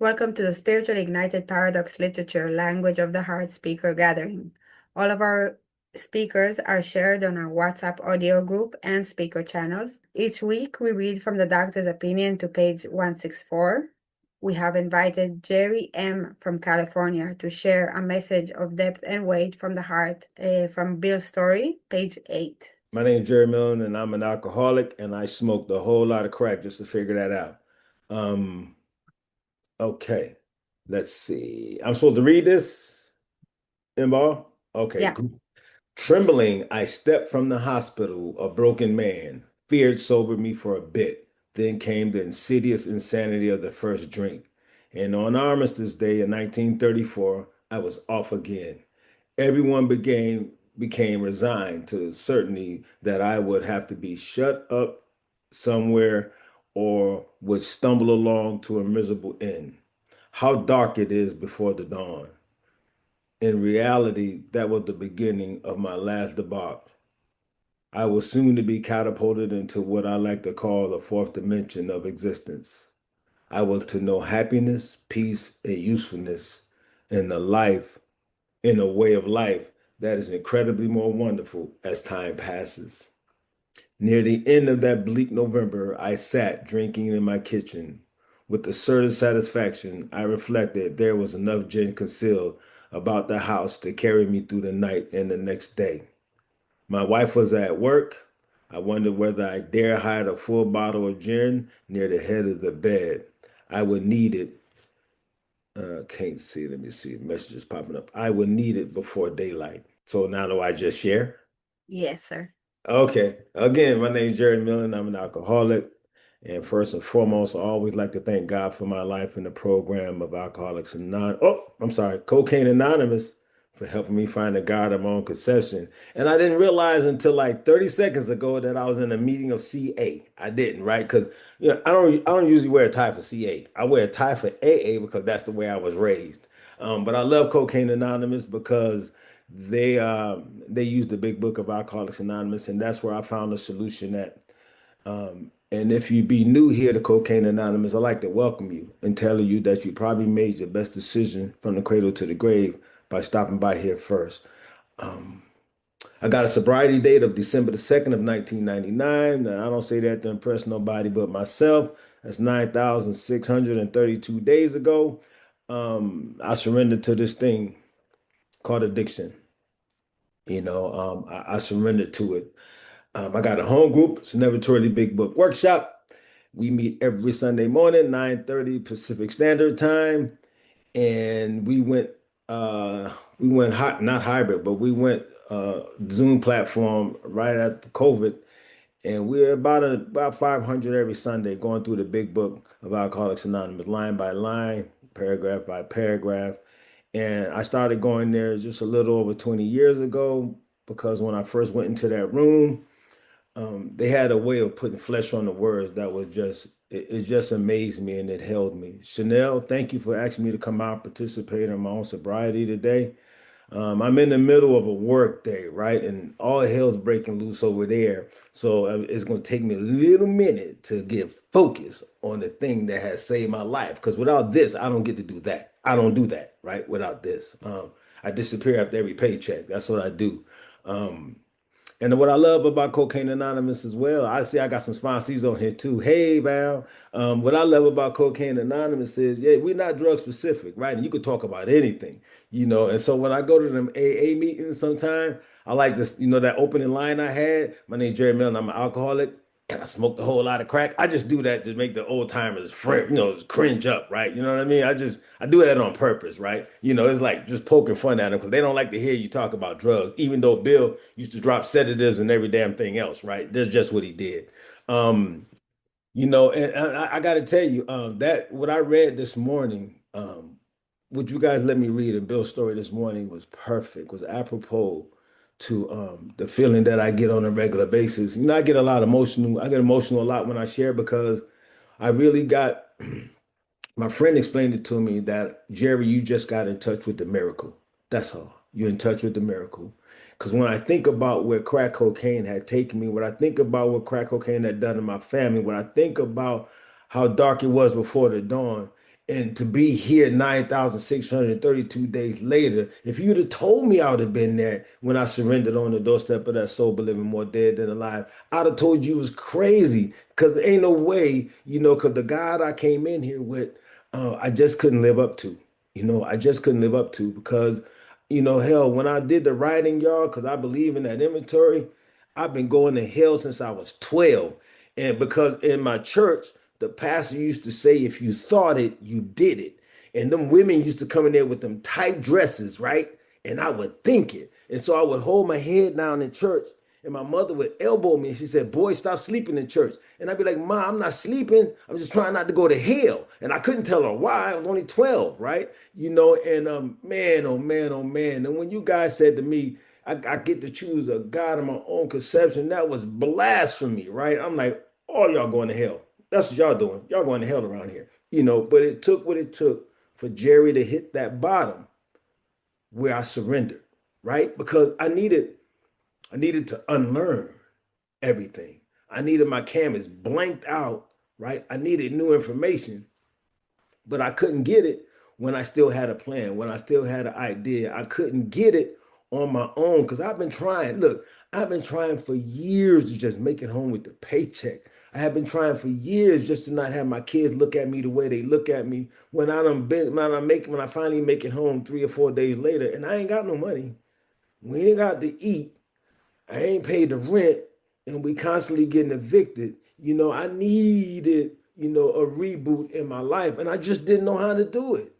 Welcome to the Spiritual Ignited Paradox Literature Language of the Heart Speaker Gathering. All of our speakers are shared on our WhatsApp audio group and speaker channels. Each week, we read from the doctor's opinion to page 164. We have invited Jerry M. from California to share a message of depth and weight from the heart from Bill's story, page 8. My name is Jerry Millen, and I'm an alcoholic, and I smoked a whole lot of crack just to figure that out. Um, okay, let's see. I'm supposed to read this, Inbal? Okay. Yeah. Trembling, I stepped from the hospital, a broken man. Fear sobered me for a bit. Then came the insidious insanity of the first drink. And on Armistice Day in 1934, I was off again. Everyone became resigned to certainty that I would have to be shut up somewhere or would stumble along to a miserable end. How dark it is before the dawn. In reality, that was the beginning of my last debauch. I was soon to be catapulted into what I like to call the fourth dimension of existence. I was to know happiness, peace, and usefulness in the life, in a way of life that is incredibly more wonderful as time passes. Near the end of that bleak November, I sat drinking in my kitchen. With a certain satisfaction, I reflected there was enough gin concealed about the house to carry me through the night and the next day. My wife was at work. I wondered whether I dare hide a full bottle of gin near the head of the bed. I would need it. Can't see. Let me see. Messages popping up. I would need it before daylight. So now do I just share? Yes, sir. Okay. Again, my name is Jerry Millen. I'm an alcoholic. And first and foremost, I always like to thank God for my life in the program of Alcoholics Anonymous. Oh, I'm sorry, Cocaine Anonymous for helping me find the God of my own conception. And I didn't realize until like 30 seconds ago that I was in a meeting of CA. I didn't, right? Because I don't usually wear a tie for CA. I wear a tie for AA because that's the way I was raised. But I love Cocaine Anonymous because they use the big book of Alcoholics Anonymous, and that's where I found a solution at. And if you be new here to Cocaine Anonymous, I'd like to welcome you and tell you that you probably made your best decision from the cradle to the grave by stopping by here first. I got a sobriety date of December the 2nd of 1999. Now, I don't say that to impress nobody but myself. That's 9,632 days ago. I surrendered to this thing called addiction. I surrendered to it. I got a home group. It's Never Truly Big Book Workshop. We meet every Sunday morning, 9:30 Pacific Standard Time. And we went hot, not hybrid, but we went Zoom platform right after COVID. And we're about 500 every Sunday going through the big book of Alcoholics Anonymous, line by line, paragraph by paragraph. And I started going there just a little over 20 years ago because when I first went into that room, they had a way of putting flesh on the words that was it just amazed me and it held me. Chanel, thank you for asking me to come out and participate in my own sobriety today. I'm in the middle of a work day, right? And all hell's breaking loose over there. So it's going to take me a little minute to get focused on the thing that has saved my life. Because without this, I don't get to do that. I don't do that, right? Without this, I disappear after every paycheck. That's what I do. Um, and what I love about Cocaine Anonymous as well, I see I got some sponsees on here too. Hey, Val. What I love about Cocaine Anonymous is, yeah, we're not drug specific, right? And you could talk about anything, you know. And so when I go to them AA meetings sometime, I like this, that opening line I had. My name's Jerry Millen. I'm an alcoholic and I smoked a whole lot of crack. I just do that to make the old timers, cringe up, right? You know what I mean? I do that on purpose, right? It's like just poking fun at them because they don't like to hear you talk about drugs, even though Bill used to drop sedatives and every damn thing else, right? That's just what he did. Um, and I got to tell you, that what I read this morning, would you guys let me read? And Bill's story this morning was perfect, was apropos to the feeling that I get on a regular basis. I get a lot emotional. I get emotional a lot when I share because I really got my friend explained it to me that Jerry, you just got in touch with the miracle. That's all. You're in touch with the miracle. Because when I think about where crack cocaine had taken me, when I think about what crack cocaine had done to my family, when I think about how dark it was before the dawn, And to be here 9,632 days later, if you'd have told me I would have been there when I surrendered on the doorstep of that sober living more dead than alive, I'd have told you it was crazy. Because ain't no way, because the God I came in here with, I just couldn't live up to. I just couldn't live up to because, hell, when I did the writing, y'all, because I believe in that inventory, I've been going to hell since I was 12. And because in my church, the pastor used to say, if you thought it, you did it. And them women used to come in there with them tight dresses, right? And I would think it. And so I would hold my head down in church, and my mother would elbow me, and she said, boy, stop sleeping in church. And I'd be like, Ma, I'm not sleeping. I'm just trying not to go to hell. And I couldn't tell her why. I was only 12, right? And man, oh man, oh man. And when you guys said to me, I get to choose a God of my own conception, that was blasphemy, right? I'm like, all y'all going to hell. That's what y'all doing. Y'all going to hell around here. But it took what it took for Jerry to hit that bottom where I surrendered, right? Because I needed to unlearn everything. I needed my canvas blanked out, right? I needed new information, but I couldn't get it when I still had a plan, when I still had an idea. I couldn't get it on my own because I've been trying. Look, I've been trying for years to just make it home with the paycheck. I have been trying for years just to not have my kids look at me the way they look at me when I finally make it home 3 or 4 days later, and I ain't got no money. We ain't got to eat. I ain't paid the rent, and we constantly getting evicted. I needed, a reboot in my life, and I just didn't know how to do it.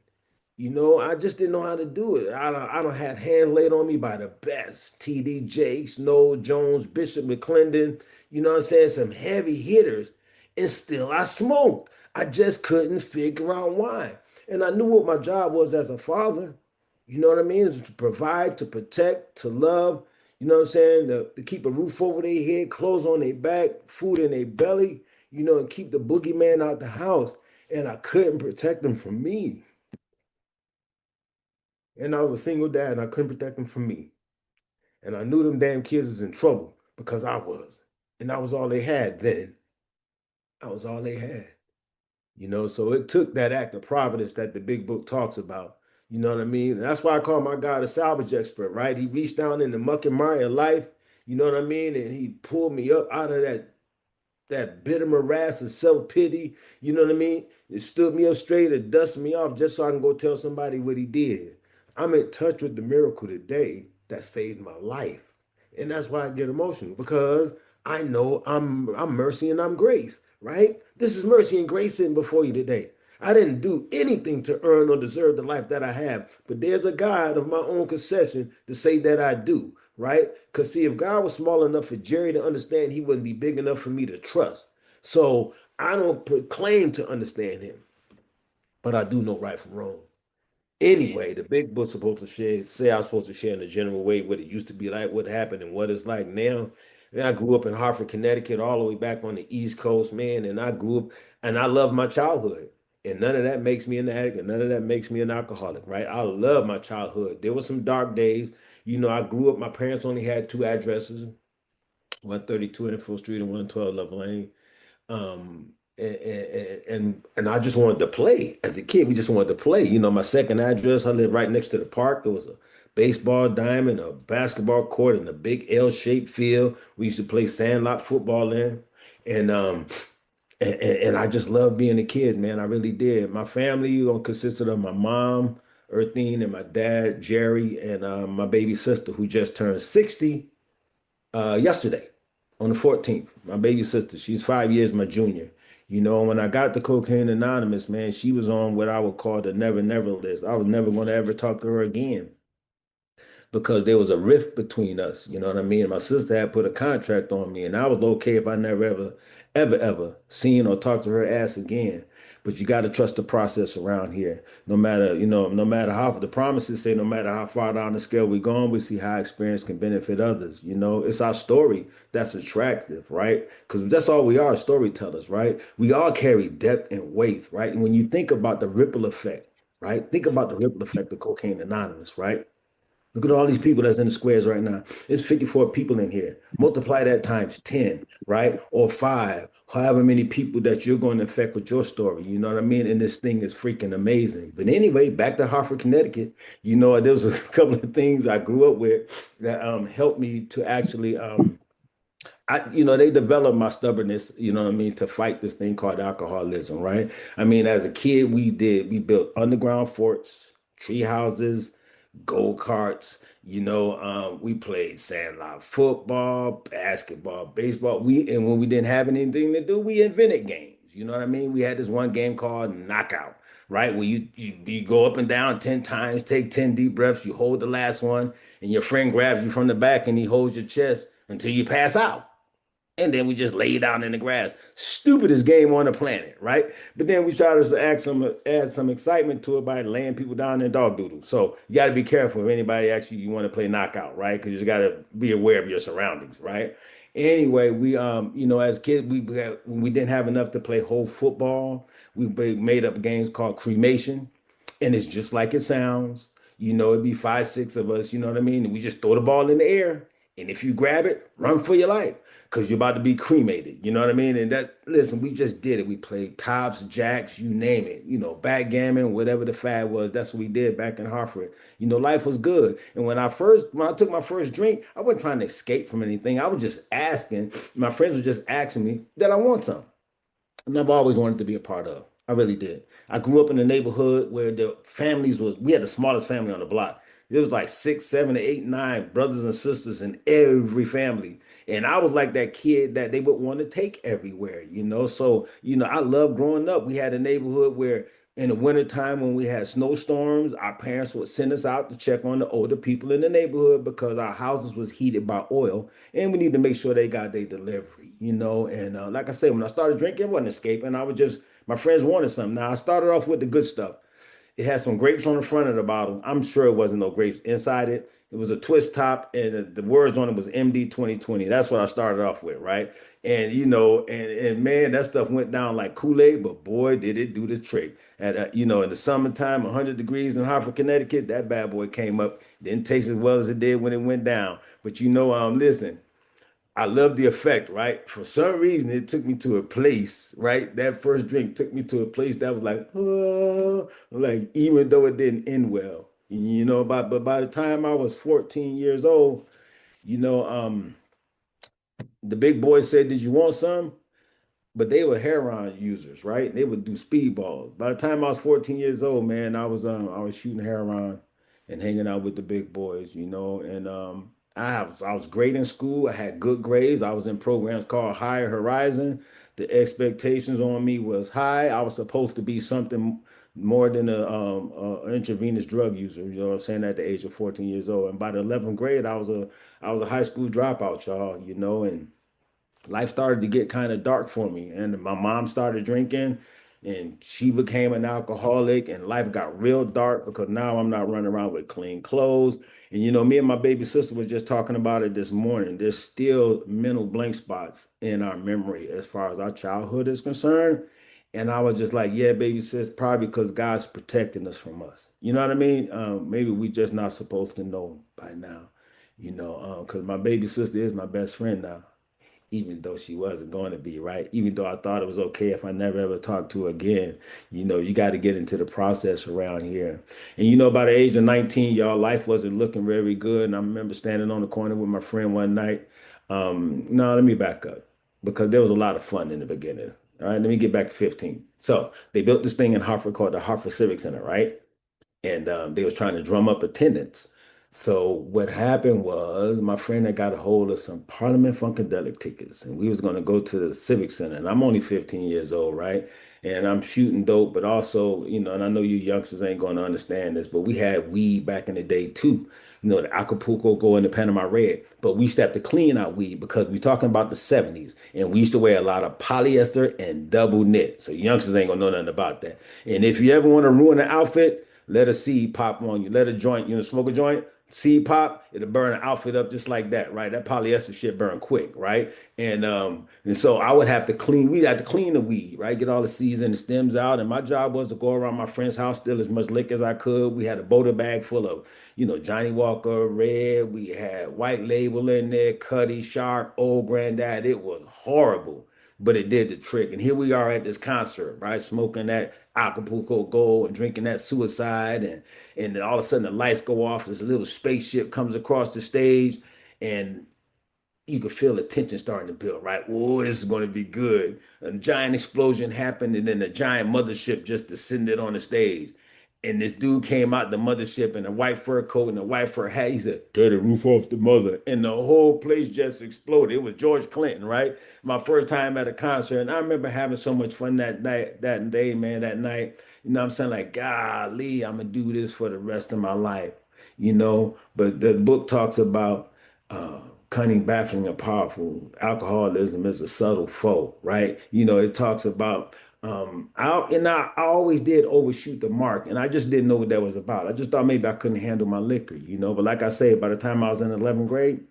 I just didn't know how to do it. I don't had hands laid on me by the best. TD Jakes, Noel Jones, Bishop McClendon, you know what I'm saying? Some heavy hitters. And still I smoked. I just couldn't figure out why. And I knew what my job was as a father. You know what I mean? Is to provide, to protect, to love, you know what I'm saying? To keep a roof over their head, clothes on their back, food in their belly, and keep the boogeyman out the house. And I couldn't protect them from me. And I was a single dad and I couldn't protect them from me. And I knew them damn kids was in trouble because I was. And that was all they had then. That was all they had. So it took that act of providence that the big book talks about. You know what I mean? And that's why I call my God a salvage expert, right? He reached down in the muck and mire of life, you know what I mean? And he pulled me up out of that bitter morass of self-pity, you know what I mean? It stood me up straight and dusted me off just so I can go tell somebody what he did. I'm in touch with the miracle today that saved my life. And that's why I get emotional because I know I'm mercy and I'm grace, right? This is mercy and grace sitting before you today. I didn't do anything to earn or deserve the life that I have, but there's a God of my own conception to say that I do, right? Because see, if God was small enough for Jerry to understand, he wouldn't be big enough for me to trust. So I don't proclaim to understand him, but I do know right from wrong. Yeah. Anyway, the big book's supposed to say I was supposed to share in a general way what it used to be like, what happened, and what it's like now. And I grew up in Hartford, Connecticut, all the way back on the East Coast, man. And I grew up and I love my childhood. And none of that makes me an addict, and none of that makes me an alcoholic, right? I love my childhood. There were some dark days. I grew up, my parents only had two addresses, 132 Enfield Street and 112 Love Lane. And I just wanted to play as a kid. We just wanted to play. My second address, I lived right next to the park. There was a baseball diamond, a basketball court, and a big L-shaped field. We used to play sandlot football in. And and I just loved being a kid, man. I really did. My family consisted of my mom, Earthine, and my dad, Jerry, and my baby sister, who just turned 60 yesterday on the 14th. My baby sister, she's 5 years my junior. When I got to Cocaine Anonymous, man, she was on what I would call the never, never list. I was never going to ever talk to her again because there was a rift between us. You know what I mean? My sister had put a contract on me, and I was okay if I never, ever, ever, ever seen or talked to her ass again. But you got to trust the process around here. No matter how the promises say, no matter how far down the scale we're going, we see how experience can benefit others. It's our story that's attractive, right? Because that's all we are, storytellers, right? We all carry depth and weight, right? And when you think about the ripple effect, right? Think about the ripple effect of Cocaine Anonymous, right? Look at all these people that's in the squares right now. It's 54 people in here. Multiply that times 10, right? Or five however many people that you're going to affect with your story. You know what I mean? And this thing is freaking amazing. But anyway, back to Hartford, Connecticut. There was a couple of things I grew up with that helped me to actually they developed my stubbornness, you know what I mean, to fight this thing called alcoholism, right? I mean, as a kid, we built underground forts, tree houses, go-karts, we played sandlot football, basketball, baseball. And when we didn't have anything to do, we invented games. You know what I mean? We had this one game called Knockout, right? Where you go up and down 10 times, take 10 deep breaths, you hold the last one, and your friend grabs you from the back and he holds your chest until you pass out. And then we just lay down in the grass. Stupidest game on the planet, right? But then we try to add some excitement to it by laying people down in dog doodle. So you got to be careful if anybody actually you want to play knockout, right? Because you got to be aware of your surroundings, right? Anyway, as kids, when we didn't have enough to play whole football, made up games called cremation, and it's just like it sounds. It'd be five, six of us, you know what I mean? And we just throw the ball in the air. And if you grab it, run for your life because you're about to be cremated. You know what I mean? And listen, we just did it. We played tops, jacks, you name it. Backgammon, whatever the fad was. That's what we did back in Hartford. Life was good. And when I took my first drink, I wasn't trying to escape from anything. I was just asking. My friends were just asking me that I want some and I've always wanted to be a part of. I really did. I grew up in a neighborhood where we had the smallest family on the block. There was like six, seven, eight, nine brothers and sisters in every family. And I was like that kid that they would want to take everywhere. So, I love growing up. We had a neighborhood where in the wintertime when we had snowstorms, our parents would send us out to check on the older people in the neighborhood because our houses was heated by oil and we need to make sure they got their delivery. And like I said, when I started drinking, it wasn't escaping. My friends wanted something. Now I started off with the good stuff. It had some grapes on the front of the bottle. I'm sure it wasn't no grapes inside it. It was a twist top, and the words on it was MD 2020. That's what I started off with, right? And and man, that stuff went down like Kool-Aid, but boy, did it do the trick. In the summertime, 100 degrees in Hartford, Connecticut, that bad boy came up. Didn't taste as well as it did when it went down. But listen, I love the effect, right? For some reason, it took me to a place, right? That first drink took me to a place that was like, oh, like even though it didn't end well, but by the time I was 14 years old, you know, um, the big boy said, "Did you want some?" But they were heroin users, right? They would do speedballs. By the time I was 14 years old, man, I was shooting heroin and hanging out with the big boys. And I was great in school. I had good grades. I was in programs called Higher Horizon. The expectations on me was high. I was supposed to be something more than a intravenous drug user. You know what I'm saying? At the age of 14 years old, and by the 11th grade, I was a high school dropout, y'all. And life started to get kind of dark for me. And my mom started drinking and she became an alcoholic and life got real dark because now I'm not running around with clean clothes. And me and my baby sister was just talking about it this morning. There's still mental blank spots in our memory as far as our childhood is concerned. And I was just like, yeah, baby sis, probably because God's protecting us from us. You know what I mean? Maybe we just not supposed to know by now, because my baby sister is my best friend now even though she wasn't going to be, right? Even though I thought it was okay if I never ever talked to her again. You got to get into the process around here. And by the age of 19, y'all, life wasn't looking very good. And I remember standing on the corner with my friend one night. No, let me back up because there was a lot of fun in the beginning. All right, let me get back to 15. So they built this thing in Hartford called the Hartford Civic Center, right? And they was trying to drum up attendance. So what happened was my friend had got a hold of some Parliament Funkadelic tickets, and we was going to go to the Civic Center. And I'm only 15 years old, right? And I'm shooting dope, but also, and I know you youngsters ain't going to understand this, but we had weed back in the day too. The Acapulco go into Panama Red, but we used to have to clean our weed because we talking about the 70s, and we used to wear a lot of polyester and double knit. So youngsters ain't gonna know nothing about that. And if you ever want to ruin an outfit, let a seed pop on you. Let a joint, smoke a joint, seed pop, it'll burn an outfit up just like that, right? That polyester shit burn quick, right? And so I would have to we'd have to clean the weed, right? Get all the seeds and the stems out. And my job was to go around my friend's house, steal as much liquor as I could. We had a Boulder bag full of, Johnny Walker Red. We had White Label in there, Cuddy, Shark, Old Granddad. It was horrible. but it did the trick. And here we are at this concert, right? Smoking that Acapulco Gold and drinking that Suicide, and then all of a sudden the lights go off. This little spaceship comes across the stage, and you could feel the tension starting to build, right? Oh, this is going to be good. A giant explosion happened, and then a giant mothership just descended on the stage. And this dude came out the mothership in a white fur coat and a white fur hat. He said, "Tear the roof off the mother." And the whole place just exploded. It was George Clinton, right? My first time at a concert. And I remember having so much fun that night, that day, man, that night. You know what I'm saying? Like, golly, I'm going to do this for the rest of my life, you know? But the book talks about uh, cunning, baffling, and powerful. Alcoholism is a subtle foe, right? You know, it talks about I always did overshoot the mark, and I just didn't know what that was about. I just thought maybe I couldn't handle my liquor, you know. But like I say, by the time I was in 11th grade,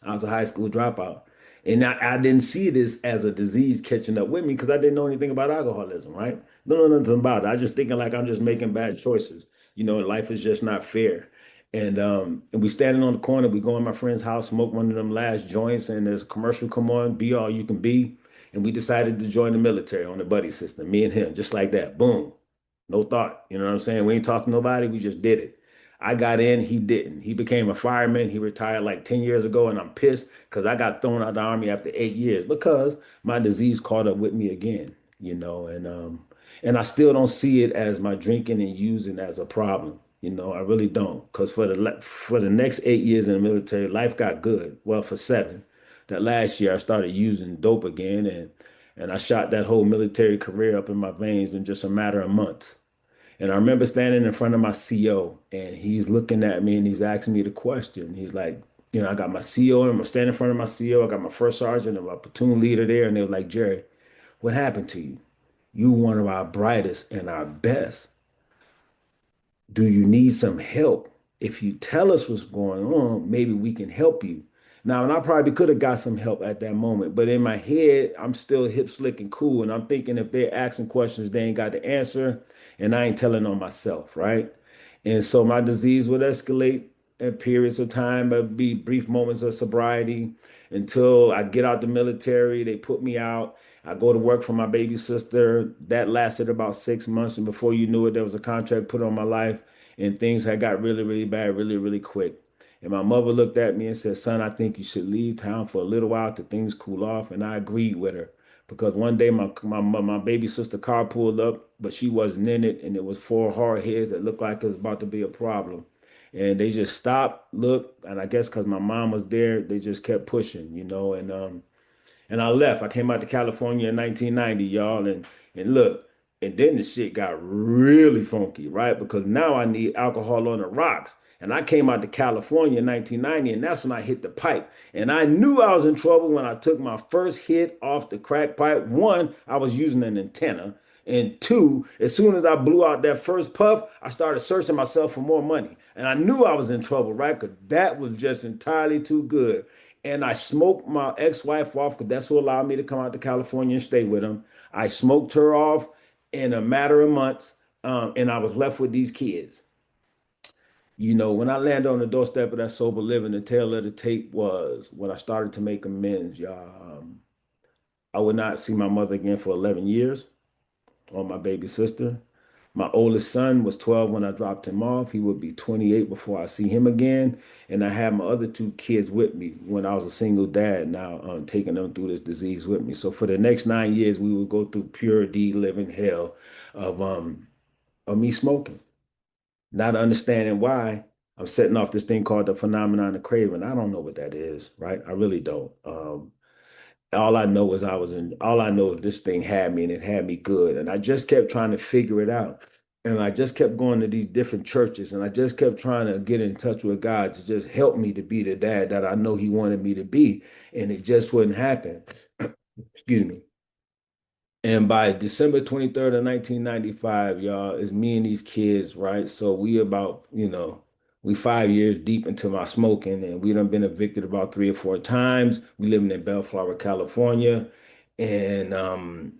I was a high school dropout. And I didn't see this as a disease catching up with me because I didn't know anything about alcoholism, right? Don't know nothing about it. I just thinking like I'm just making bad choices. You know, life is just not fair. And we standing on the corner, we go in my friend's house, smoke one of them last joints, and there's a commercial come on, be all you can be. And we decided to join the military on the buddy system, me and him, just like that. Boom. No thought. You know what I'm saying? We ain't talking to nobody, we just did it. I got in, he didn't. He became a fireman. He retired like 10 years ago, and I'm pissed because I got thrown out of the army after 8 years because my disease caught up with me again, you know, and I still don't see it as my drinking and using as a problem. You know, I really don't. Because for the next 8 years in the military, life got good. Well, for seven. That last year I started using dope again, and I shot that whole military career up in my veins in just a matter of months. And I remember standing in front of my CO, and he's looking at me and he's asking me the question. He's like, you know, I got my CO and I'm standing in front of my CO. I got my first sergeant and my platoon leader there. And they were like, "Jerry, what happened to you? You were one of our brightest and our best. Do you need some help? If you tell us what's going on, maybe we can help you." Now, and I probably could have got some help at that moment, but in my head, I'm still hip, slick, and cool. And I'm thinking if they're asking questions, they ain't got the answer, and I ain't telling on myself, right? And so my disease would escalate at periods of time. There'd be brief moments of sobriety until I get out the military. They put me out. I go to work for my baby sister. That lasted about 6 months. And before you knew it, there was a contract put on my life, and things had got really, really bad, really, really quick. And my mother looked at me and said, "Son, I think you should leave town for a little while till things cool off." And I agreed with her because one day my baby sister car pulled up, but she wasn't in it, and it was four hard heads that looked like it was about to be a problem. And they just stopped, looked, and I guess because my mom was there, they just kept pushing, you know. And I left. I came out to California in 1990, y'all, and look, and then the shit got really funky, right? Because now I need alcohol on the rocks. And I came out to California in 1990, and that's when I hit the pipe. And I knew I was in trouble when I took my first hit off the crack pipe. One, I was using an antenna. And two, as soon as I blew out that first puff, I started searching myself for more money. And I knew I was in trouble, right? Because that was just entirely too good. And I smoked my ex-wife off because that's who allowed me to come out to California and stay with him. I smoked her off in a matter of months, and I was left with these kids. You know, when I landed on the doorstep of that sober living, the tail of the tape was when I started to make amends, y'all. I would not see my mother again for 11 years, or my baby sister. My oldest son was 12 when I dropped him off. He would be 28 before I see him again. And I had my other two kids with me when I was a single dad, now taking them through this disease with me. So for the next 9 years, we would go through pure D living hell of um of me smoking, not understanding why I'm setting off this thing called the phenomenon of craving. I don't know what that is, right? I really don't. All I know is all I know is this thing had me and it had me good. And I just kept trying to figure it out. And I just kept going to these different churches and I just kept trying to get in touch with God to just help me to be the dad that I know He wanted me to be. And it just wouldn't happen. Excuse me. And by December 23rd of 1995, y'all, it's me and these kids, right? So we about, we 5 years deep into my smoking and we done been evicted about 3 or 4 times. We living in Bellflower, California. And and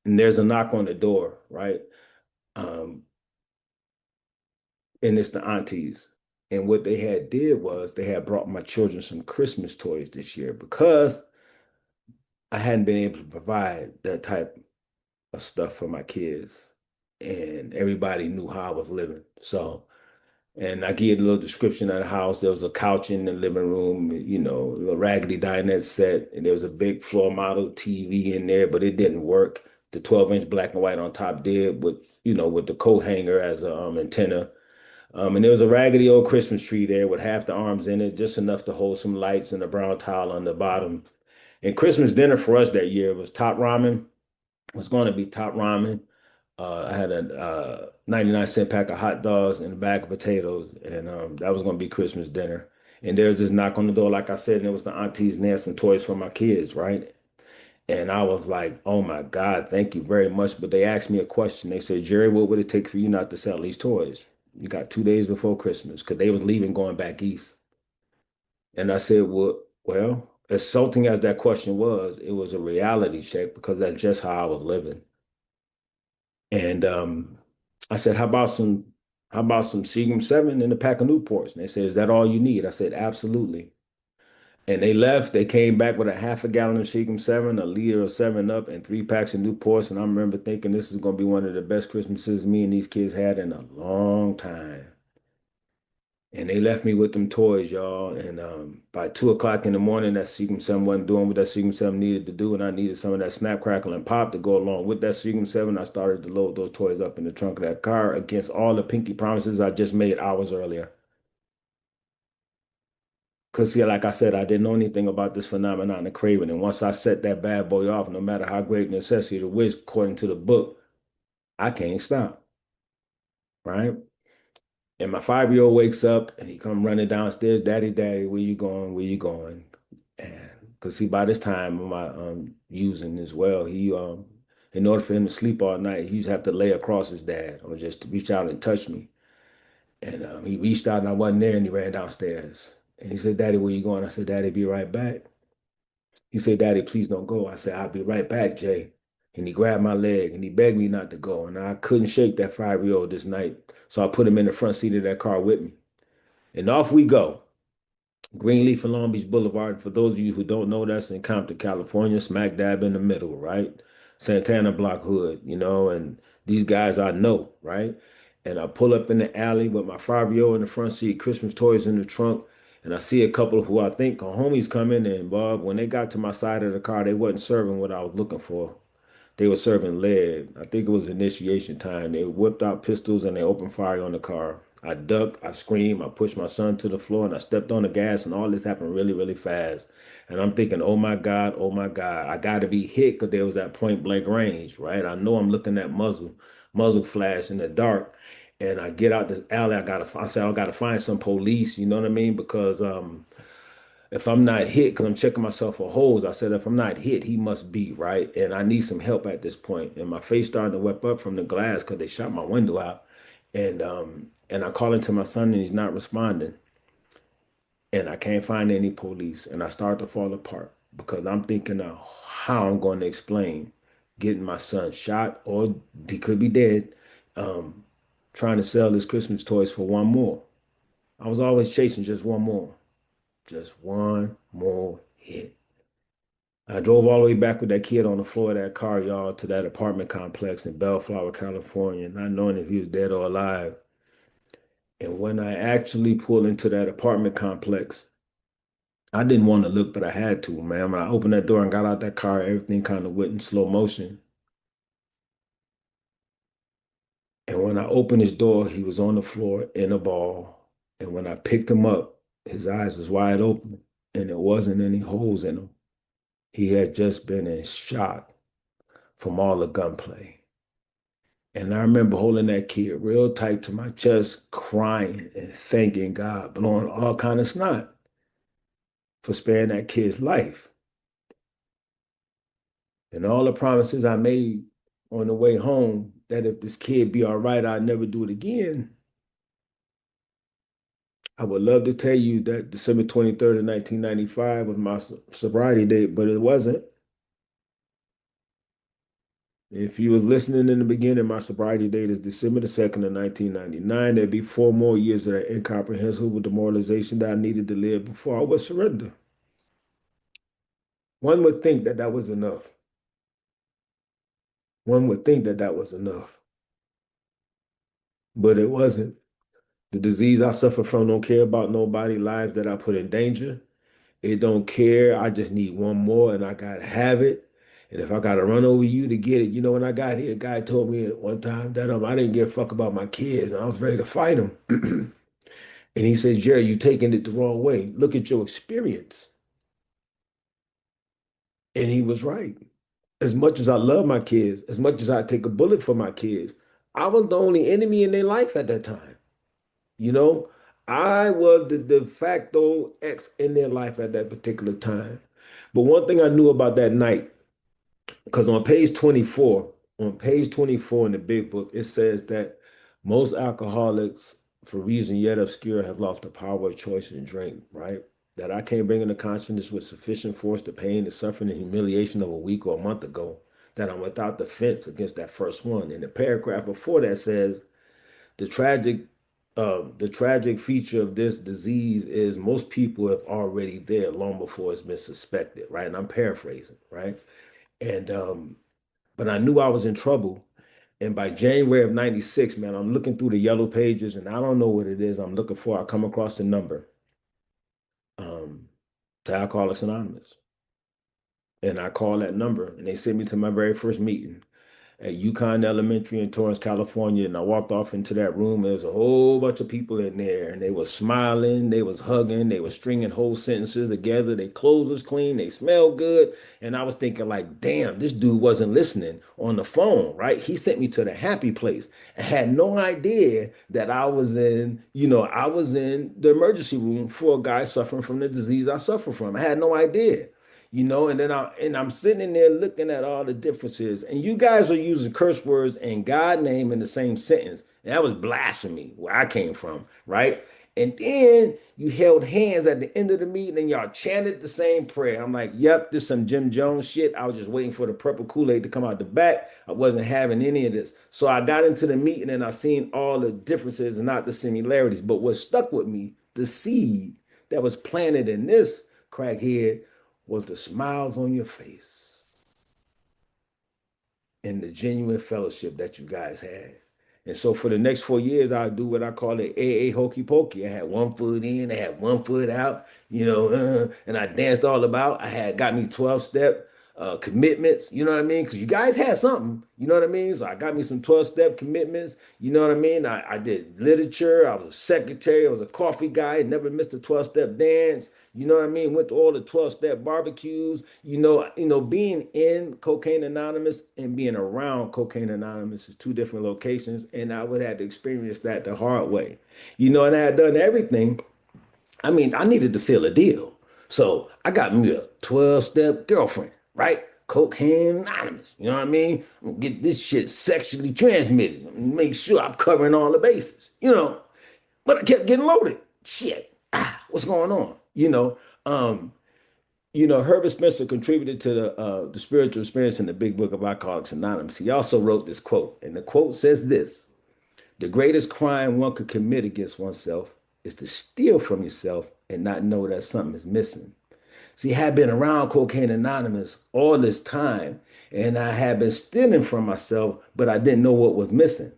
there's a knock on the door, right? Um, and it's the aunties. And what they had did was they had brought my children some Christmas toys this year because I hadn't been able to provide that type of stuff for my kids. And everybody knew how I was living. So, and I gave a little description of the house. There was a couch in the living room, a little raggedy dinette set, and there was a big floor model TV in there, but it didn't work. The 12-inch black and white on top did with the coat hanger as a antenna. And there was a raggedy old Christmas tree there with half the arms in it, just enough to hold some lights and a brown towel on the bottom. And Christmas dinner for us that year was top ramen. It was going to be top ramen. I had a 99-cent pack of hot dogs and a bag of potatoes, and that was going to be Christmas dinner. And there's this knock on the door, like I said, and it was the aunties and they had some toys for my kids, right? And I was like, oh my God, thank you very much. But they asked me a question. They said, Jerry, what would it take for you not to sell these toys? You got 2 days before Christmas because they was leaving going back east. And I said, well, as insulting as that question was, it was a reality check because that's just how I was living. And I said, how about some Seagram 7 and a pack of Newports? And they said, is that all you need? I said, absolutely. And they left. They came back with a half a gallon of Seagram 7, a liter of 7 Up, and 3 packs of Newports. And I remember thinking this is going to be one of the best Christmases me and these kids had in a long time. And they left me with them toys, y'all. And by 2 o'clock in the morning, that Seagram 7 wasn't doing what that Seagram 7 needed to do. And I needed some of that snap, crackle, and pop to go along with that Seagram 7. I started to load those toys up in the trunk of that car against all the pinky promises I just made hours earlier. Because, see, like I said, I didn't know anything about this phenomenon of craving. And once I set that bad boy off, no matter how great necessity the wish, according to the book, I can't stop, right? And my 5-year-old wakes up and he come running downstairs, Daddy, Daddy, where you going? Where you going? And because see, by this time, my using as well, he in order for him to sleep all night, he used to have to lay across his dad or just to reach out and touch me. And he reached out and I wasn't there and he ran downstairs. And he said, Daddy, where you going? I said, Daddy, be right back. He said, Daddy, please don't go. I said, I'll be right back, Jay. And he grabbed my leg and he begged me not to go. And I couldn't shake that 5-year-old this night. So I put him in the front seat of that car with me. And off we go. Greenleaf and Long Beach Boulevard. For those of you who don't know, that's in Compton, California, smack dab in the middle, right? Santana Block Hood, and these guys I know, right? And I pull up in the alley with my 5-year-old in the front seat, Christmas toys in the trunk, and I see a couple who I think are homies coming in, Bob. When they got to my side of the car, they wasn't serving what I was looking for. They were serving lead. I think it was initiation time. They whipped out pistols and they opened fire on the car. I ducked, I screamed, I pushed my son to the floor and I stepped on the gas and all this happened really, really fast. And I'm thinking, oh my God, I got to be hit because there was that point blank range, right? I know I'm looking at muzzle flash in the dark. And I get out this alley. I said, I gotta find some police, you know what I mean? Because if I'm not hit, because I'm checking myself for holes, I said, if I'm not hit, he must be, right? And I need some help at this point. And my face started to wet up from the glass because they shot my window out. And I call into my son and he's not responding. And I can't find any police. And I start to fall apart because I'm thinking of how I'm going to explain getting my son shot or he could be dead, um, trying to sell his Christmas toys for one more. I was always chasing just one more hit. I drove all the way back with that kid on the floor of that car, y'all, to that apartment complex in Bellflower, California, not knowing if he was dead or alive. And when I actually pulled into that apartment complex, I didn't want to look, but I had to, man. When I opened that door and got out that car, everything kind of went in slow motion. And when I opened his door, he was on the floor in a ball. And when I picked him up, his eyes was wide open and there wasn't any holes in him. He had just been in shock from all the gunplay. And I remember holding that kid real tight to my chest, crying and thanking God, blowing all kind of snot for sparing that kid's life. And all the promises I made on the way home that if this kid be all right, I'd never do it again. I would love to tell you that December 23rd of 1995 was my sobriety date, but it wasn't. If you was listening in the beginning, my sobriety date is December the 2nd of 1999. There'd be 4 more years of that incomprehensible demoralization that I needed to live before I would surrender. One would think that that was enough. One would think that that was enough, but it wasn't. The disease I suffer from don't care about nobody lives that I put in danger. It don't care. I just need one more and I gotta have it. And if I gotta run over you to get it, when I got here, a guy told me at one time that I didn't give a fuck about my kids and I was ready to fight him. And he said, Jerry, you taking it the wrong way. Look at your experience. And he was right. As much as I love my kids, as much as I take a bullet for my kids, I was the only enemy in their life at that time. You know, I was the de facto ex in their life at that particular time. But one thing I knew about that night, because on page 24 in the big book, it says that most alcoholics, for reason yet obscure, have lost the power of choice in drink, right? That I can't bring into consciousness with sufficient force the pain, the suffering, and humiliation of a week or a month ago, that I'm without defense against that first one. And the paragraph before that says, the tragic the tragic feature of this disease is most people have already there long before it's been suspected, right? And I'm paraphrasing, right? And but I knew I was in trouble. And by January of 96, man, I'm looking through the yellow pages and I don't know what it is I'm looking for. I come across the number um, to Alcoholics Anonymous. And I call that number and they sent me to my very first meeting at Yukon Elementary in Torrance, California. And I walked off into that room. There was a whole bunch of people in there, and they were smiling, they was hugging, they were stringing whole sentences together. Their clothes was clean, they smelled good. And I was thinking, like, damn, this dude wasn't listening on the phone, right? He sent me to the happy place. I had no idea that I was in the emergency room for a guy suffering from the disease I suffer from. I had no idea. And then I'm sitting in there looking at all the differences, and you guys are using curse words and God name in the same sentence. And that was blasphemy where I came from, right? And then you held hands at the end of the meeting and y'all chanted the same prayer. I'm like, yep, this some Jim Jones shit. I was just waiting for the purple Kool-Aid to come out the back. I wasn't having any of this. So I got into the meeting and I seen all the differences and not the similarities. But what stuck with me, the seed that was planted in this crackhead was the smiles on your face and the genuine fellowship that you guys had. And so for the next 4 years, I do what I call it AA hokey pokey. I had one foot in, I had one foot out, and I danced all about. I had got me 12-step commitments, you know what I mean? Because you guys had something, you know what I mean? So I got me some 12-step commitments, you know what I mean? I did literature, I was a secretary, I was a coffee guy, never missed a 12-step dance. You know what I mean? Went to all the 12-step barbecues. Being in Cocaine Anonymous and being around Cocaine Anonymous is two different locations, and I would have to experience that the hard way. And I had done everything. I mean, I needed to seal a deal. So I got me a 12-step girlfriend, right? Cocaine Anonymous. You know what I mean? I'm gonna get this shit sexually transmitted. Make sure I'm covering all the bases. But I kept getting loaded. Shit. What's going on? Herbert Spencer contributed to the spiritual experience in the Big Book of Alcoholics Anonymous. He also wrote this quote, and the quote says this: "The greatest crime one could commit against oneself is to steal from yourself and not know that something is missing." See, I had been around Cocaine Anonymous all this time, and I had been stealing from myself, but I didn't know what was missing.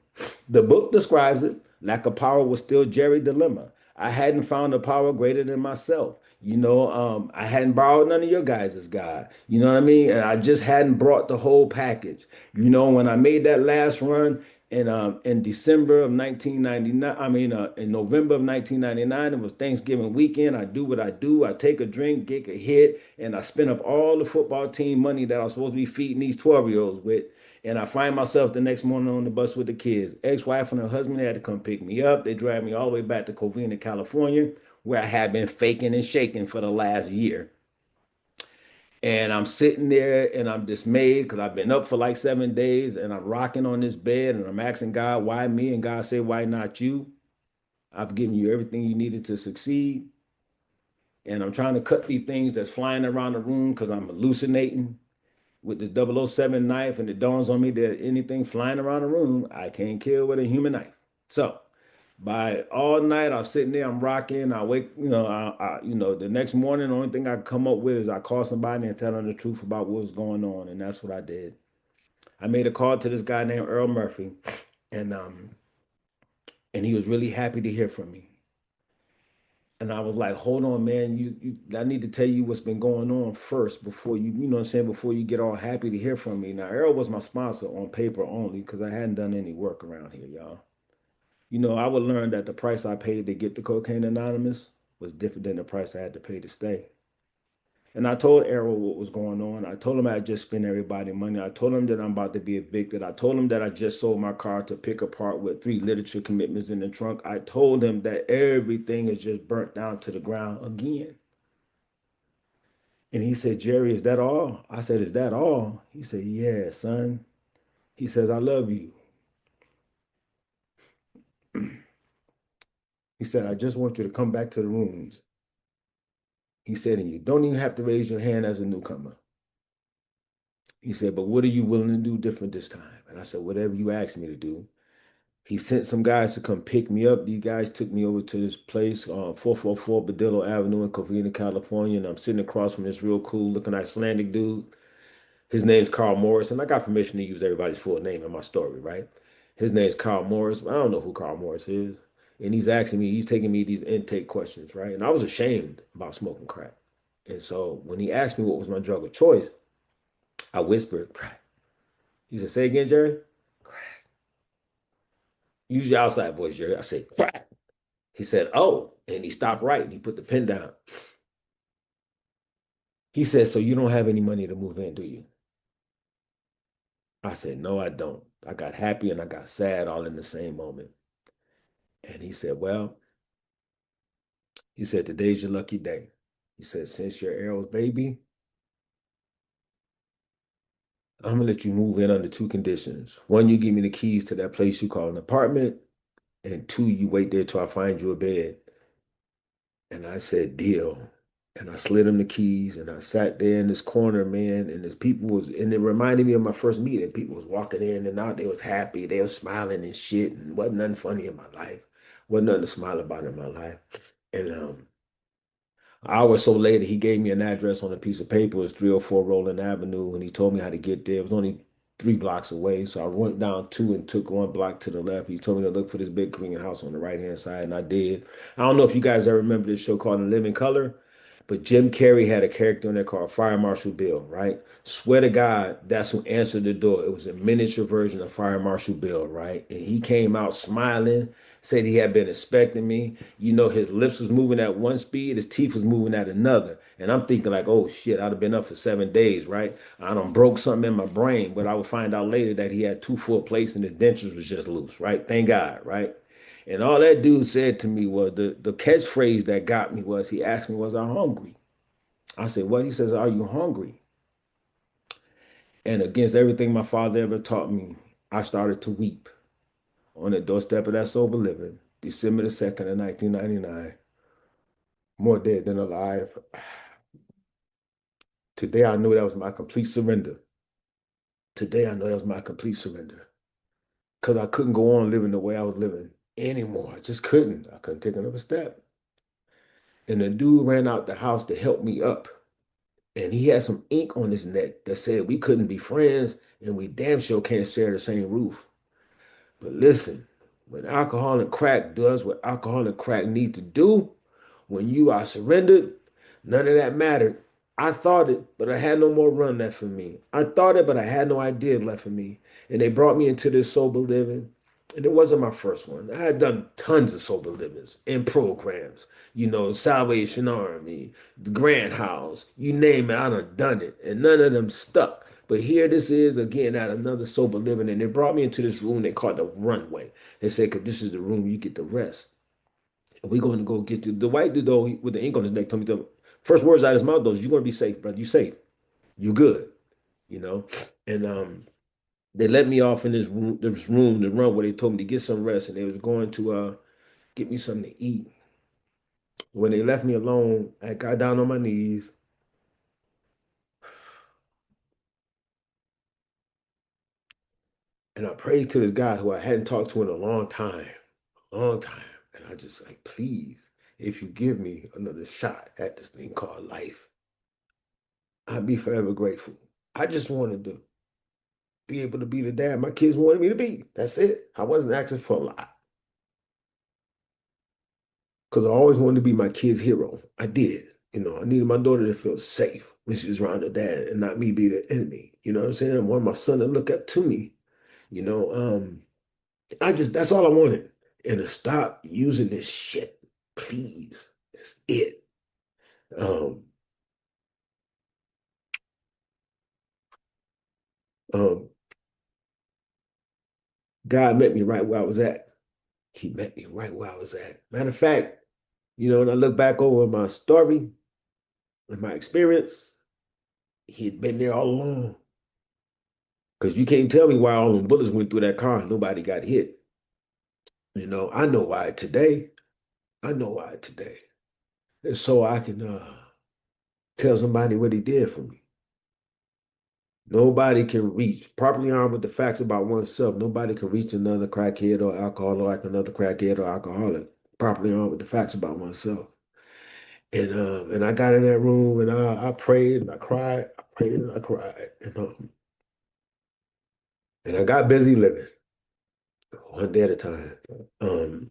The book describes it. Lack of power was still Jerry's dilemma. I hadn't found a power greater than myself. I hadn't borrowed none of your guys' God. You know what I mean? And I just hadn't brought the whole package. When I made that last run in December of 1999, in November of 1999, it was Thanksgiving weekend. I do what I do. I take a drink, get a hit, and I spend up all the football team money that I was supposed to be feeding these 12-year-olds with. And I find myself the next morning on the bus with the kids. Ex-wife and her husband had to come pick me up. They dragged me all the way back to Covina, California, where I had been faking and shaking for the last year. And I'm sitting there and I'm dismayed because I've been up for like 7 days and I'm rocking on this bed and I'm asking God, why me? And God said, why not you? I've given you everything you needed to succeed. And I'm trying to cut these things that's flying around the room because I'm hallucinating with the 007 knife. And it dawns on me that anything flying around the room, I can't kill with a human knife. So By all night, I'm sitting there, I'm rocking. I wake, the next morning, the only thing I come up with is I call somebody and tell them the truth about what was going on, and that's what I did. I made a call to this guy named Earl Murphy, and um, and he was really happy to hear from me. And I was like, hold on, man, I need to tell you what's been going on first before you know what I'm saying, before you get all happy to hear from me. Now, Earl was my sponsor on paper only because I hadn't done any work around here, y'all. I would learn that the price I paid to get the Cocaine Anonymous was different than the price I had to pay to stay. And I told Errol what was going on. I told him I had just spent everybody money. I told him that I'm about to be evicted. I told him that I just sold my car to pick apart with 3 literature commitments in the trunk. I told him that everything is just burnt down to the ground again. And he said, Jerry, is that all? I said, is that all? He said, yeah, son. He says, I love you. He said, I just want you to come back to the rooms. He said, and you don't even have to raise your hand as a newcomer. He said, but what are you willing to do different this time? And I said, whatever you ask me to do. He sent some guys to come pick me up. These guys took me over to this place, 444 Badillo Avenue in Covina, California. And I'm sitting across from this real cool looking Icelandic dude. His name's Carl Morris. And I got permission to use everybody's full name in my story, right? His name's Carl Morris. I don't know who Carl Morris is. And he's taking me these intake questions, right? And I was ashamed about smoking crack. And so when he asked me what was my drug of choice, I whispered, crack. He said, say again, Jerry? Crack. Use your outside voice, Jerry. I said, crack. He said, oh. And he stopped right and he put the pen down. He said, so you don't have any money to move in, do you? I said, no, I don't. I got happy and I got sad all in the same moment. And he said, well, he said, today's your lucky day. He said, since you're Errol's baby, I'm gonna let you move in under 2 conditions. One, you give me the keys to that place you call an apartment, and 2, you wait there till I find you a bed. And I said, deal. And I slid him the keys and I sat there in this corner, man, and and it reminded me of my first meeting. People was walking in and out, they was happy, they was smiling and shit, and wasn't nothing funny in my life. Wasn't nothing to smile about in my life. And an hour or so later, he gave me an address on a piece of paper. It was 304 Roland Avenue, and he told me how to get there. It was only 3 blocks away. So I went down 2 and took 1 block to the left. He told me to look for this big Korean house on the right-hand side, and I did. I don't know if you guys ever remember this show called In Living Color, but Jim Carrey had a character in there called Fire Marshal Bill, right? Swear to God, that's who answered the door. It was a miniature version of Fire Marshal Bill, right? And he came out smiling, said he had been expecting me. His lips was moving at one speed, his teeth was moving at another. And I'm thinking like, oh shit, I'd have been up for 7 days, right? I done broke something in my brain, but I would find out later that he had 2 full plates and his dentures was just loose, right? Thank God, right? And all that dude said to me was the catchphrase that got me was he asked me, was I hungry? I said, what? He says, are you hungry? And against everything my father ever taught me, I started to weep on the doorstep of that sober living, December the 2nd of 1999, more dead than alive. Today I knew that was my complete surrender. Today I know that was my complete surrender. Because I couldn't go on living the way I was living anymore. I just couldn't. I couldn't take another step. And the dude ran out the house to help me up. And he had some ink on his neck that said we couldn't be friends and we damn sure can't share the same roof. But listen, when alcohol and crack does what alcohol and crack need to do, when you are surrendered, none of that mattered. I thought it, but I had no more run left for me. I thought it, but I had no idea left for me. And they brought me into this sober living. And it wasn't my first one. I had done tons of sober livings in programs, Salvation Army, the Grand House, you name it, I done it. And none of them stuck. But here this is again at another sober living. And they brought me into this room they called the runway. They said, because this is the room you get to rest. And we're going to go get you. The white dude, though, with the ink on his neck, told me the first words out of his mouth, though, you're going to be safe, brother. You safe. You good. You know? And they let me off in this room, the run where they told me to get some rest. And they was going to get me something to eat. When they left me alone, I got down on my knees and I prayed to this God who I hadn't talked to in a long time. A long time. And I just like, please, if you give me another shot at this thing called life, I'd be forever grateful. I just wanted to be able to be the dad my kids wanted me to be. That's it. I wasn't asking for a lot because I always wanted to be my kid's hero. I did. I needed my daughter to feel safe when she was around her dad and not me be the enemy. You know what I'm saying? I wanted my son to look up to me. You know, that's all I wanted. And to stop using this shit, please. That's it. Um, um, God met me right where I was at. He met me right where I was at. Matter of fact, when I look back over my story and my experience, he had been there all along. Because you can't tell me why all them bullets went through that car and nobody got hit. I know why today. I know why today. And so I can tell somebody what he did for me. Nobody can reach, properly armed with the facts about oneself, nobody can reach another crackhead or alcoholic like another crackhead or alcoholic, properly armed with the facts about oneself. And I got in that room and I prayed and I cried, I prayed and I cried. And I got busy living one day at a time. Um,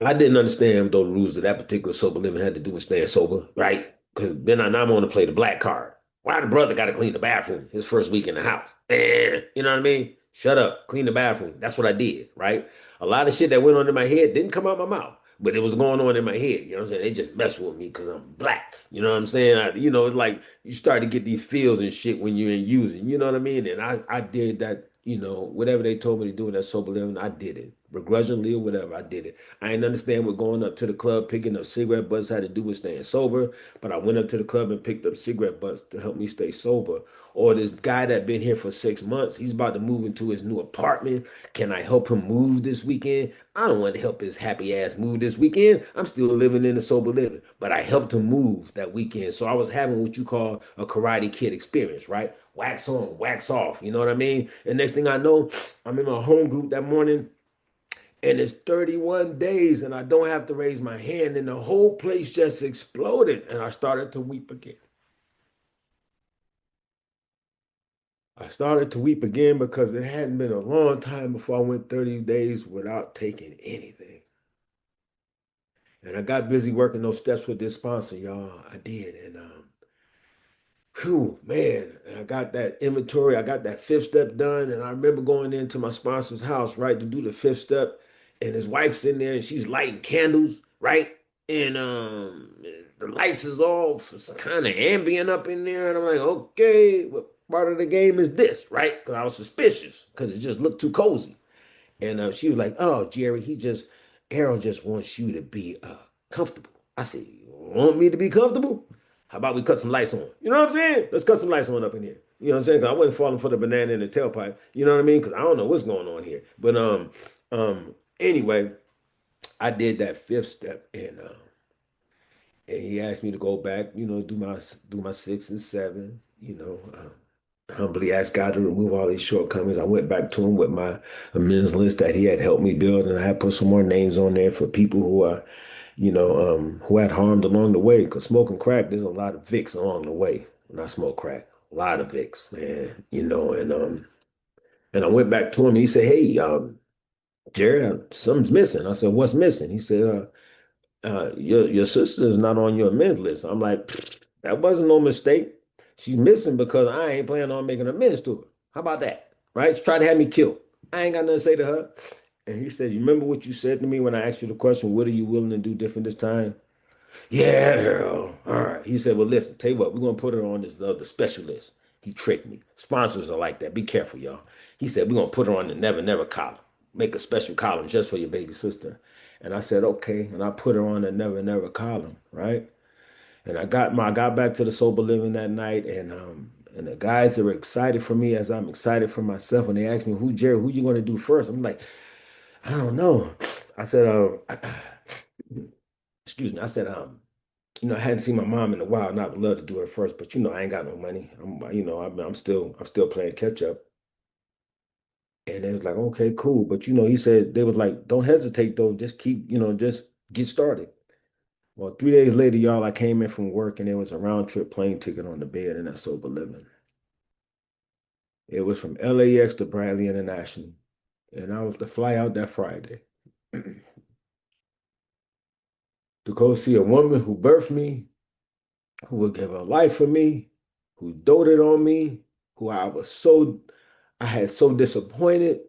I didn't understand though the rules of that particular sober living had to do with staying sober, right? Because then now I'm going to play the black card. Why the brother got to clean the bathroom his first week in the house? You know what I mean? Shut up, clean the bathroom. That's what I did, right? A lot of shit that went on in my head didn't come out my mouth, but it was going on in my head. You know what I'm saying? They just mess with me because I'm black. You know what I'm saying? It's like you start to get these feels and shit when you're in using. You know what I mean? And I did that. Whatever they told me to do in that sober living, I did it begrudgingly or whatever. I did it. I didn't understand what going up to the club, picking up cigarette butts had to do with staying sober, but I went up to the club and picked up cigarette butts to help me stay sober. Or this guy that been here for 6 months, he's about to move into his new apartment. Can I help him move this weekend? I don't want to help his happy ass move this weekend. I'm still living in the sober living, but I helped him move that weekend. So I was having what you call a Karate Kid experience, right? Wax on, wax off. You know what I mean? And next thing I know, I'm in my home group that morning and it's 31 days and I don't have to raise my hand and the whole place just exploded and I started to weep again. I started to weep again because it hadn't been a long time before I went 30 days without taking anything. And I got busy working those steps with this sponsor, y'all. I did. And whew, man, and I got that inventory. I got that fifth step done. And I remember going into my sponsor's house, right, to do the fifth step. And his wife's in there and she's lighting candles, right? And the lights is off. It's kind of ambient up in there. And I'm like, okay, what part of the game is this, right? Because I was suspicious because it just looked too cozy. And she was like, "Oh, Jerry, Errol just wants you to be comfortable." I said, "You want me to be comfortable? How about we cut some lights on? You know what I'm saying? Let's cut some lights on up in here. You know what I'm saying? 'Cause I wasn't falling for the banana in the tailpipe. You know what I mean? Because I don't know what's going on here. But anyway, I did that fifth step, and he asked me to go back. Do my six and seven. Humbly asked God to remove all these shortcomings. I went back to him with my amends list that he had helped me build, and I had put some more names on there for people who had harmed along the way. Because smoking crack, there's a lot of Vicks along the way. When I smoke crack, a lot of Vicks, man. And I went back to him. And he said, "Hey, Jared, something's missing." I said, "What's missing?" He said, your sister is not on your amends list." I'm like, that wasn't no mistake. She's missing because I ain't planning on making amends to her. How about that? Right? She tried to have me killed. I ain't got nothing to say to her. And he said, "You remember what you said to me when I asked you the question, what are you willing to do different this time?" "Yeah, girl. All right." He said, "Well, listen, tell you what, we're gonna put her on this the special list." He tricked me. Sponsors are like that. Be careful, y'all. He said, "We're gonna put her on the never, never column. Make a special column just for your baby sister." And I said, "Okay." And I put her on the never, never column, right? And I got back to the sober living that night, and the guys that were excited for me as I'm excited for myself, and they asked me, who you gonna do first?" I'm like, "I don't know." I said, excuse me. I said, I hadn't seen my mom in a while, and I would love to do her first, but I ain't got no money. I'm still playing catch up. And they was like, okay, cool. But he said they was like, don't hesitate though. Just keep, just get started. Well, 3 days later, y'all, I came in from work and there was a round trip plane ticket on the bed in that sober living. It was from LAX to Bradley International. And I was to fly out that Friday to go see a woman who birthed me, who would give her life for me, who doted on me, who I had so disappointed.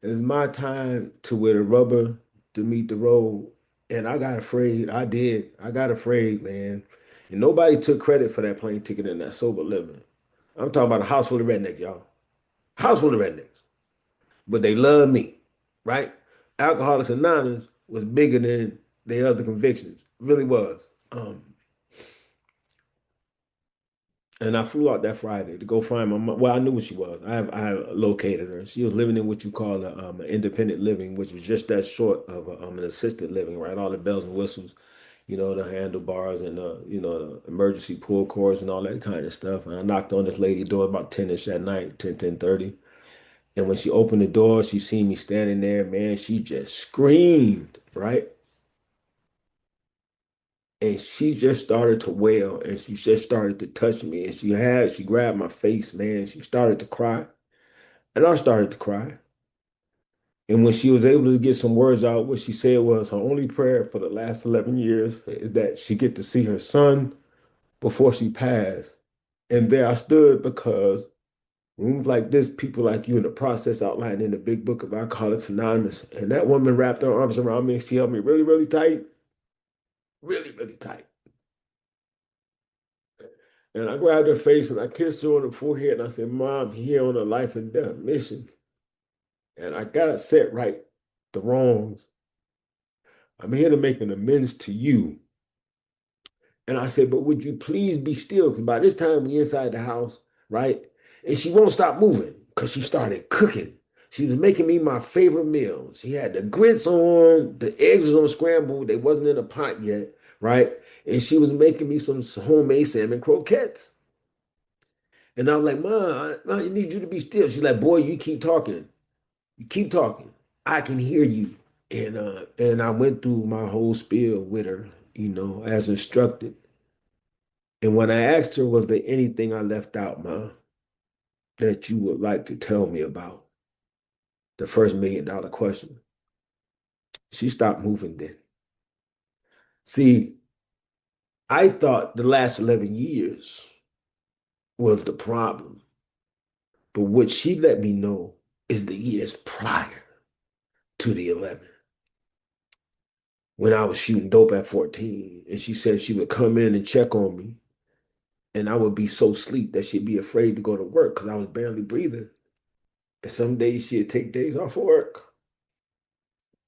It was my time to wear the rubber to meet the road. And I got afraid. I did. I got afraid, man. And nobody took credit for that plane ticket in that sober living. I'm talking about a house full of rednecks, y'all. House full of rednecks. But they love me, right? Alcoholics Anonymous was bigger than their other convictions. It really was. And I flew out that Friday to go find my mom. Well, I knew what she was. I have located her. She was living in what you call an independent living, which is just that short of an assisted living, right? All the bells and whistles, the handlebars and the emergency pull cords and all that kind of stuff. And I knocked on this lady door about 10-ish at night, 10:30. And when she opened the door, she seen me standing there, man, she just screamed, right? And she just started to wail and she just started to touch me. And she grabbed my face, man. She started to cry. And I started to cry. And when she was able to get some words out, what she said was her only prayer for the last 11 years is that she get to see her son before she passed. And there I stood because rooms like this, people like you in the process outlined in the big book of Alcoholics Anonymous. And that woman wrapped her arms around me and she held me really, really tight, really, really tight. And I grabbed her face and I kissed her on the forehead and I said, Mom, I'm here on a life and death mission. And I gotta set right the wrongs. I'm here to make an amends to you. And I said, but would you please be still? Because by this time we inside the house, right? And she won't stop moving because she started cooking. She was making me my favorite meal. She had the grits on, the eggs was on scrambled. They wasn't in a pot yet, right? And she was making me some homemade salmon croquettes. And I was like, Mom, I need you to be still. She's like, boy, you keep talking. You keep talking. I can hear you. And I went through my whole spiel with her, as instructed. And when I asked her, was there anything I left out, Ma, that you would like to tell me about? The first $1 million question. She stopped moving then. See, I thought the last 11 years was the problem. But what she let me know is the years prior to the 11. When I was shooting dope at 14. And she said she would come in and check on me. And I would be so sleep that she'd be afraid to go to work because I was barely breathing. And some days she'd take days off of work.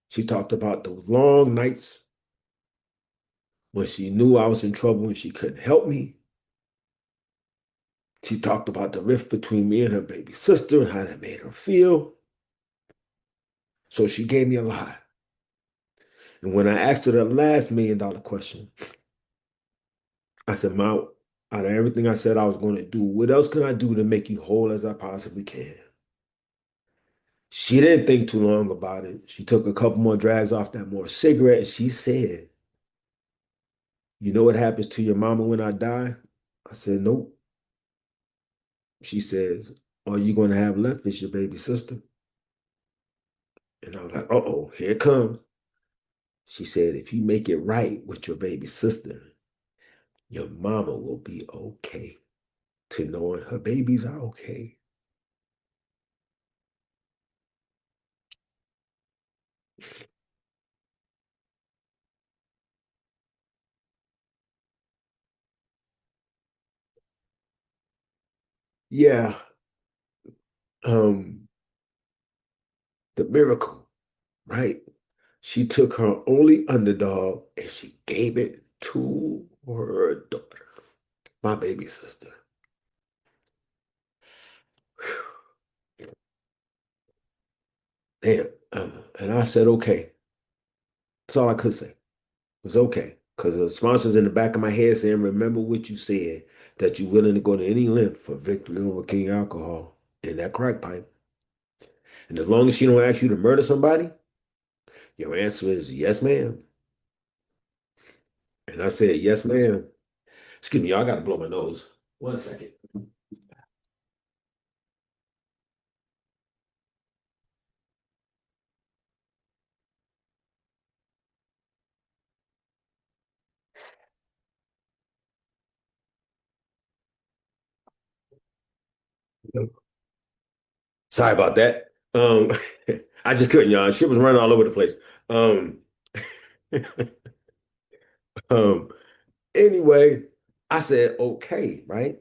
She talked about those long nights when she knew I was in trouble and she couldn't help me. She talked about the rift between me and her baby sister and how that made her feel. So she gave me a lot. And when I asked her the last $1 million question, I said, Ma, out of everything I said I was going to do, what else can I do to make you whole as I possibly can? She didn't think too long about it. She took a couple more drags off that more cigarette and she said, you know what happens to your mama when I die? I said, nope. She says, all you going to have left is your baby sister. And I was like, uh-oh, here it comes. She said, if you make it right with your baby sister, your mama will be okay to knowing her babies are okay. Yeah, um, the miracle, right? She took her only underdog and she gave it to her daughter, my baby sister. Damn. And I said, okay. That's all I could say. It's okay. Because the sponsors in the back of my head saying, remember what you said, that you're willing to go to any length for victory over king alcohol and that crack pipe. And as long as she don't ask you to murder somebody, your answer is yes, ma'am. And I said, yes, ma'am. Excuse me, y'all, I gotta blow my nose. 1 second. Sorry about that. I just couldn't, y'all. Shit was running all over the place. Um, um, anyway, I said, okay, right?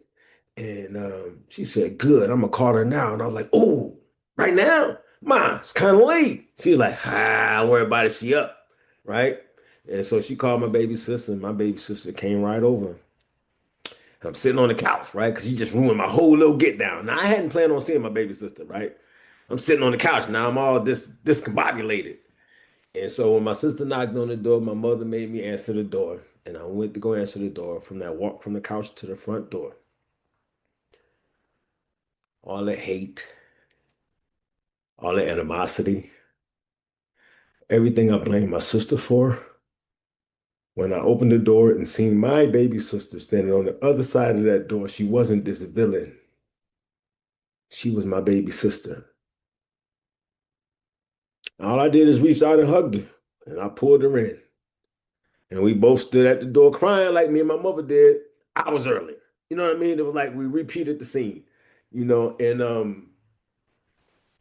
And she said, good, I'm gonna call her now. And I was like, oh, right now? Ma, it's kind of late. She was like, don't worry about it, she up, right? And so she called my baby sister, and my baby sister came right over. I'm sitting on the couch, right? Because she just ruined my whole little get down. Now I hadn't planned on seeing my baby sister, right? I'm sitting on the couch now. I'm all discombobulated. And so when my sister knocked on the door, my mother made me answer the door. And I went to go answer the door from that walk from the couch to the front door. All the hate, all the animosity, everything I blamed my sister for. When I opened the door and seen my baby sister standing on the other side of that door, she wasn't this villain. She was my baby sister. All I did is reach out and hugged her, and I pulled her in. And we both stood at the door crying like me and my mother did hours earlier. You know what I mean? It was like we repeated the scene, and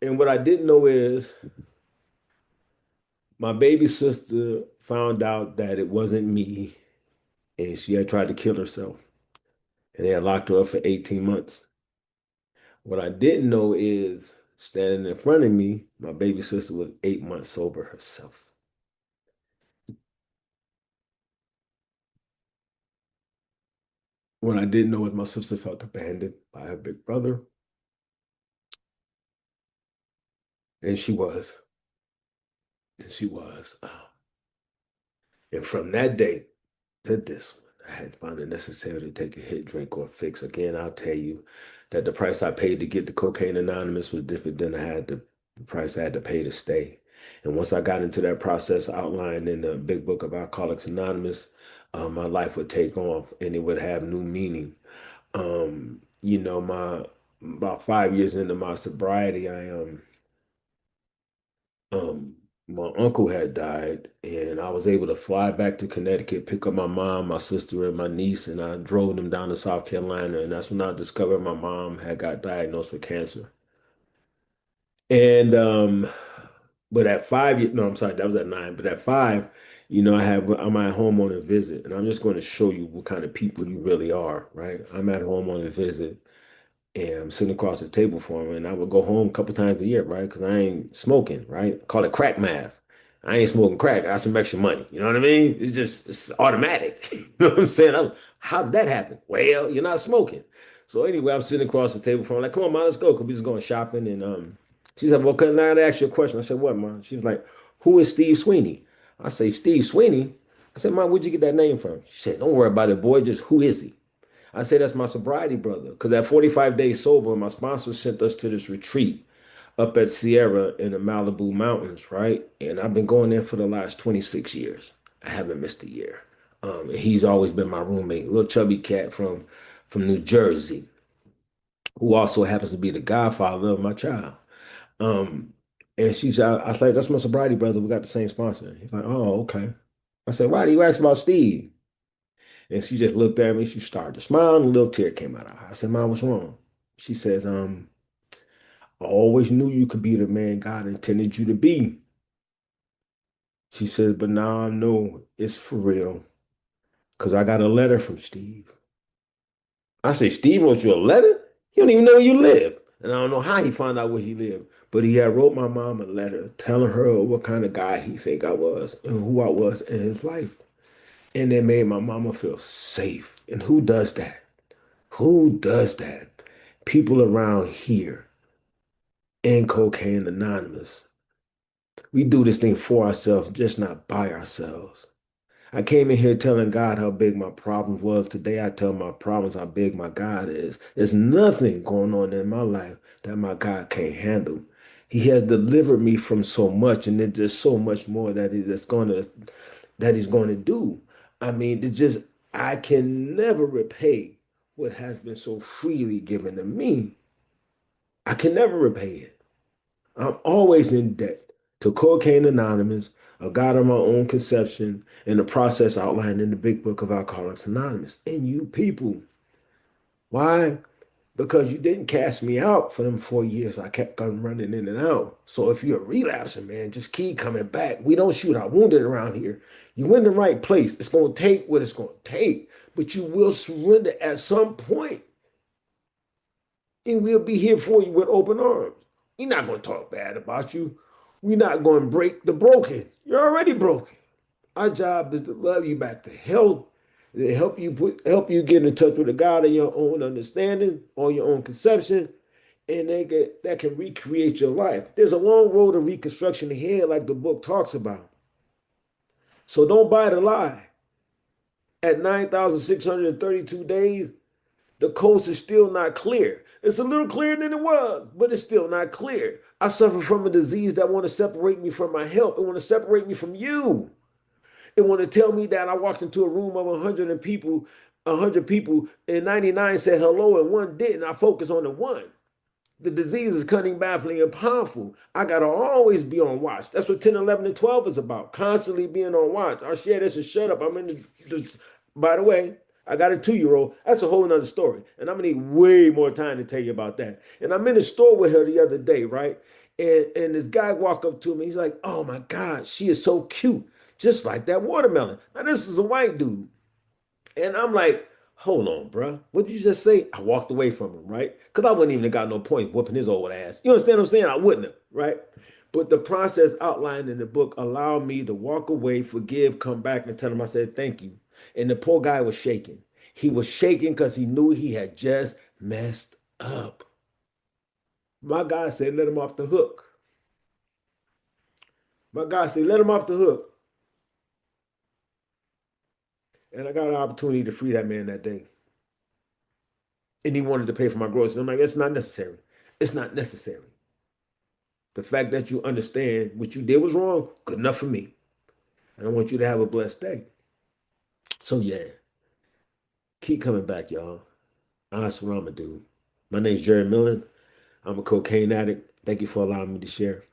what I didn't know is my baby sister found out that it wasn't me and she had tried to kill herself and they had locked her up for 18 months. What I didn't know is standing in front of me, my baby sister was 8 months sober herself. What I didn't know is my sister felt abandoned by her big brother, and she was, and she was. And from that day to this one, I had found it necessary to take a hit, drink, or fix. Again, I'll tell you that the price I paid to get the Cocaine Anonymous was different than the price I had to pay to stay. And once I got into that process outlined in the big book of Alcoholics Anonymous, my life would take off and it would have new meaning. My about 5 years into my sobriety, um, my uncle had died, and I was able to fly back to Connecticut, pick up my mom, my sister, and my niece, and I drove them down to South Carolina, and that's when I discovered my mom had got diagnosed with cancer. And but at 5 years, no, I'm sorry, that was at 9. But at 5, I'm at home on a visit, and I'm just going to show you what kind of people you really are, right? I'm at home on a visit, and I'm sitting across the table from him, and I would go home a couple times a year, right? Because I ain't smoking, right? Call it crack math. I ain't smoking crack. I got some extra money. You know what I mean? It's automatic. You know what I'm saying? How did that happen? Well, you're not smoking. So anyway, I'm sitting across the table from her, like, come on, man, let's go. Cause we just going shopping. And she said, well, can I ask you a question? I said, what, man? She was like, who is Steve Sweeney? I say, Steve Sweeney? I said, man, where'd you get that name from? She said, don't worry about it, boy. Just who is he? I say that's my sobriety brother. Because at 45 days sober, my sponsor sent us to this retreat up at Sierra in the Malibu Mountains, right? And I've been going there for the last 26 years. I haven't missed a year. And he's always been my roommate, little chubby cat from New Jersey, who also happens to be the godfather of my child. Um, and I was like, that's my sobriety brother. We got the same sponsor. He's like, oh, okay. I said, why do you ask about Steve? And she just looked at me. She started to smile, and a little tear came out of her. I said, Mom, what's wrong? She says, I always knew you could be the man God intended you to be. She says, but now I know it's for real because I got a letter from Steve. I say, Steve wrote you a letter? He don't even know where you live. And I don't know how he found out where he lived, but he had wrote my mom a letter telling her what kind of guy he think I was and who I was in his life. And it made my mama feel safe. And who does that? Who does that? People around here in Cocaine Anonymous. We do this thing for ourselves, just not by ourselves. I came in here telling God how big my problems was. Today I tell my problems how big my God is. There's nothing going on in my life that my God can't handle. He has delivered me from so much, and there's just so much more that he's going to do. I mean, it's just I can never repay what has been so freely given to me. I can never repay it. I'm always in debt to Cocaine Anonymous, a God of my own conception, and the process outlined in the big book of Alcoholics Anonymous. And you people, why? Because you didn't cast me out for them 4 years. I kept on running in and out. So if you're a relapser, man, just keep coming back. We don't shoot our wounded around here. You in the right place. It's going to take what it's going to take, but you will surrender at some point, and we'll be here for you with open arms. We're not going to talk bad about you. We're not going to break the broken. You're already broken. Our job is to love you back to health, to help you get in touch with a God of your own understanding or your own conception, and that can recreate your life. There's a long road of reconstruction ahead, like the book talks about. So don't buy the lie. At 9,632 days, the coast is still not clear. It's a little clearer than it was, but it's still not clear. I suffer from a disease that want to separate me from my health. It want to separate me from you. It want to tell me that I walked into a room of 100 people, and 99 said hello and one didn't. I focus on the one. The disease is cunning, baffling, and powerful. I gotta always be on watch. That's what 10, 11, and 12 is about. Constantly being on watch. I'll share this and shut up. I'm in by the way, I got a 2-year-old. That's a whole nother story. And I'm gonna need way more time to tell you about that. And I'm in the store with her the other day, right? And this guy walked up to me. He's like, oh my God, she is so cute. Just like that watermelon. Now, this is a white dude. And I'm like, hold on, bruh. What did you just say? I walked away from him, right? Because I wouldn't even have got no point whooping his old ass. You understand what I'm saying? I wouldn't have, right? But the process outlined in the book allowed me to walk away, forgive, come back, and tell him I said thank you. And the poor guy was shaking. He was shaking because he knew he had just messed up. My God said, let him off the hook. My God said, let him off the hook. And I got an opportunity to free that man that day. And he wanted to pay for my groceries. I'm like, it's not necessary. It's not necessary. The fact that you understand what you did was wrong, good enough for me. And I want you to have a blessed day. So yeah, keep coming back, y'all. That's what I'm gonna do. My name's Jerry Millen. I'm a cocaine addict. Thank you for allowing me to share.